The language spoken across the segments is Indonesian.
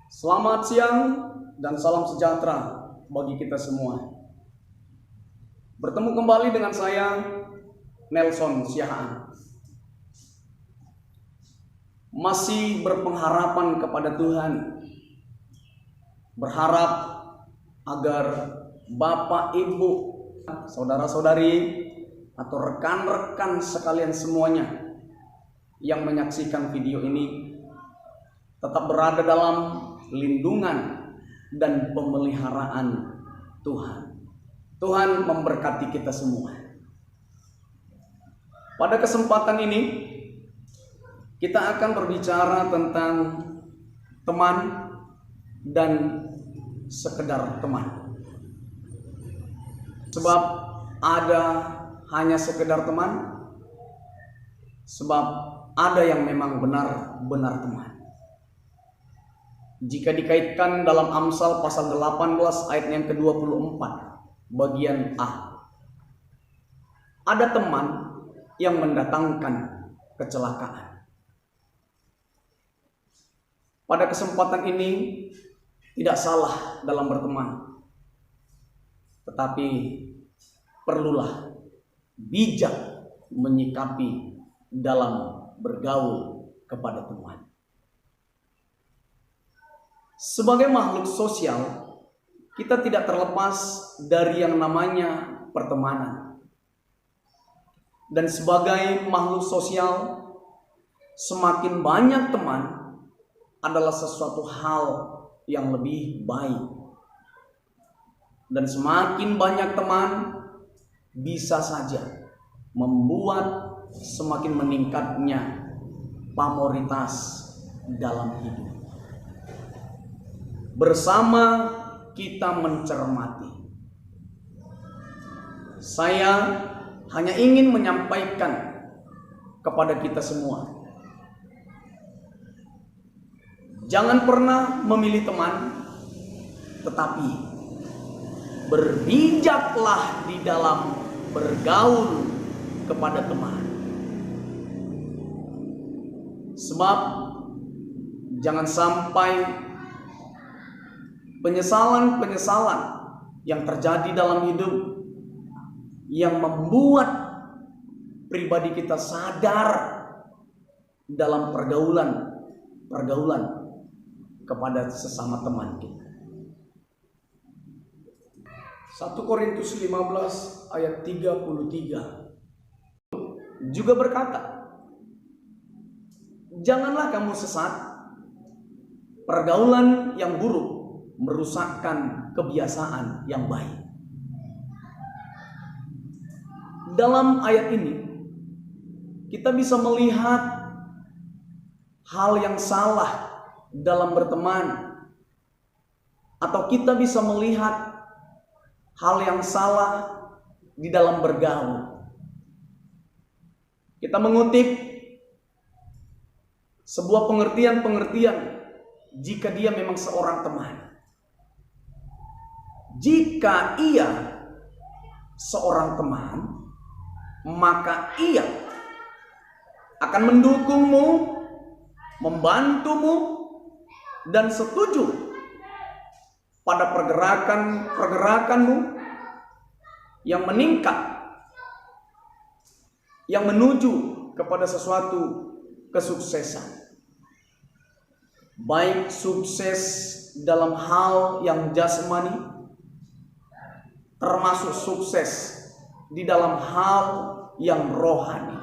Selamat siang dan salam sejahtera bagi kita semua. Bertemu kembali dengan saya, Nelson Siahaan. Masih berpengharapan kepada Tuhan. Berharap agar Bapak, Ibu, saudara-saudari, atau rekan-rekan sekalian semuanya yang menyaksikan video ini tetap berada dalam lindungan dan pemeliharaan Tuhan. Tuhan memberkati kita semua. Pada kesempatan ini kita akan berbicara tentang teman dan sekedar teman. Sebab ada hanya sekedar teman, sebab ada yang memang benar-benar teman. Jika dikaitkan dalam Amsal pasal 18 ayat yang ke-24 bagian A, ada teman yang mendatangkan kecelakaan. Pada kesempatan ini tidak salah dalam berteman, tetapi perlulah bijak menyikapi dalam bergaul kepada teman. Sebagai makhluk sosial, kita tidak terlepas dari yang namanya pertemanan. Dan sebagai makhluk sosial, semakin banyak teman adalah sesuatu hal yang lebih baik. Dan semakin banyak teman bisa saja membuat semakin meningkatnya pamoritas dalam hidup. Bersama kita mencermati. Saya hanya ingin menyampaikan kepada kita semua, jangan pernah memilih teman, tetapi berbijaklah di dalam bergaul kepada teman. Sebab jangan sampai penyesalan-penyesalan yang terjadi dalam hidup yang membuat pribadi kita sadar dalam pergaulan kepada sesama teman kita. 1 Korintus 15 ayat 33 juga berkata, janganlah kamu sesat, pergaulan yang buruk merusakkan kebiasaan yang baik. Dalam ayat ini kita bisa melihat hal yang salah dalam berteman, atau kita bisa melihat hal yang salah di dalam bergaul. Kita mengutip sebuah pengertian jika dia memang seorang teman. Jika ia seorang teman, maka ia akan mendukungmu, membantumu, dan setuju pada pergerakanmu yang meningkat, yang menuju kepada sesuatu kesuksesan. Baik sukses dalam hal yang jasmani, termasuk sukses di dalam hal yang rohani.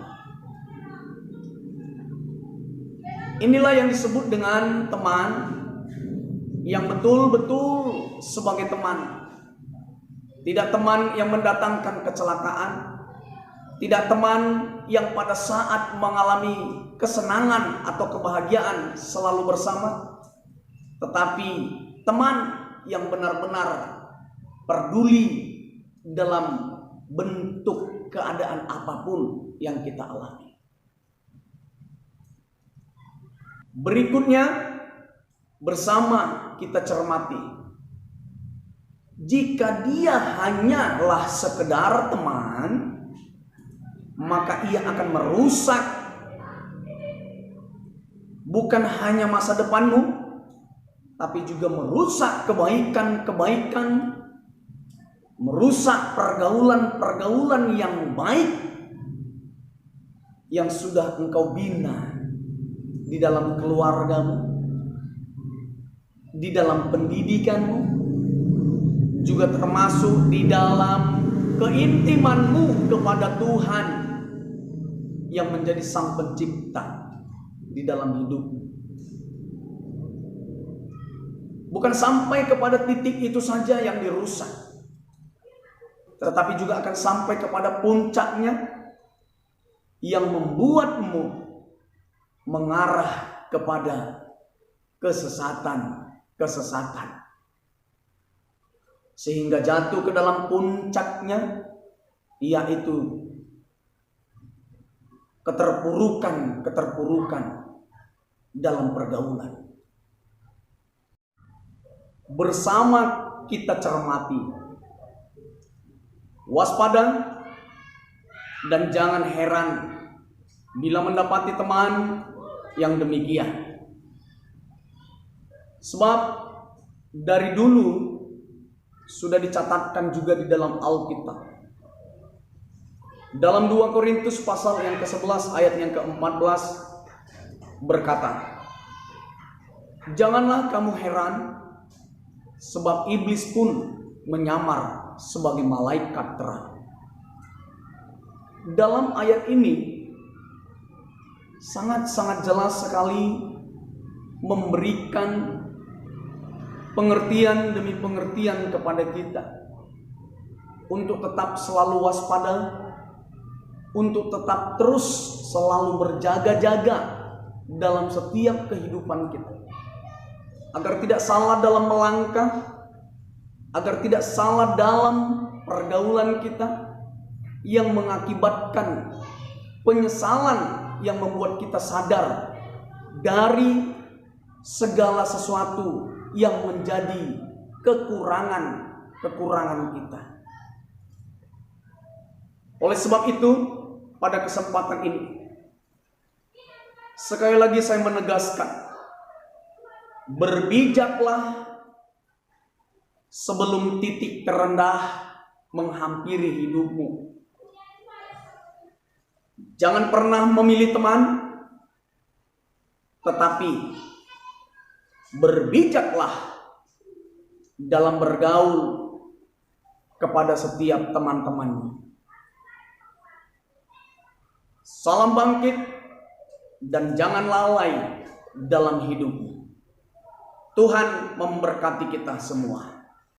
Inilah yang disebut dengan teman yang betul-betul sebagai teman. Tidak teman yang mendatangkan kecelakaan, tidak teman yang pada saat mengalami kesenangan atau kebahagiaan selalu bersama, tetapi teman yang benar-benar peduli dalam bentuk keadaan apapun yang kita alami. Berikutnya, bersama kita cermati, jika dia hanyalah sekedar teman, maka ia akan merusak bukan hanya masa depanmu, tapi juga merusak kebaikan-kebaikan, merusak pergaulan-pergaulan yang baik yang sudah engkau bina di dalam keluargamu, di dalam pendidikanmu, juga termasuk di dalam keintimanmu kepada Tuhan yang menjadi Sang Pencipta di dalam hidupmu. Bukan sampai kepada titik itu saja yang dirusak, tetapi juga akan sampai kepada puncaknya yang membuatmu mengarah kepada kesesatan, sehingga jatuh ke dalam puncaknya, yaitu keterpurukan dalam pergaulan. Bersama kita cermati, waspada, dan jangan heran bila mendapati teman yang demikian. Sebab dari dulu sudah dicatatkan juga di dalam Alkitab. Dalam 2 Korintus pasal yang ke-11 ayat yang ke-14 berkata, "Janganlah kamu heran, sebab iblis pun menyamar sebagai malaikat terang." Dalam ayat ini sangat-sangat jelas sekali memberikan pengertian demi pengertian kepada kita untuk tetap selalu waspada, untuk tetap terus selalu berjaga-jaga dalam setiap kehidupan kita, agar tidak salah dalam melangkah, agar tidak salah dalam pergaulan kita yang mengakibatkan penyesalan yang membuat kita sadar dari segala sesuatu yang menjadi kekurangan kita. Oleh sebab itu, pada kesempatan ini sekali lagi saya menegaskan, berbijaklah sebelum titik terendah menghampiri hidupmu. Jangan pernah memilih teman, tetapi berbijaklah dalam bergaul kepada setiap teman-temanmu. Salam bangkit dan jangan lalai dalam hidupmu. Tuhan memberkati kita semua.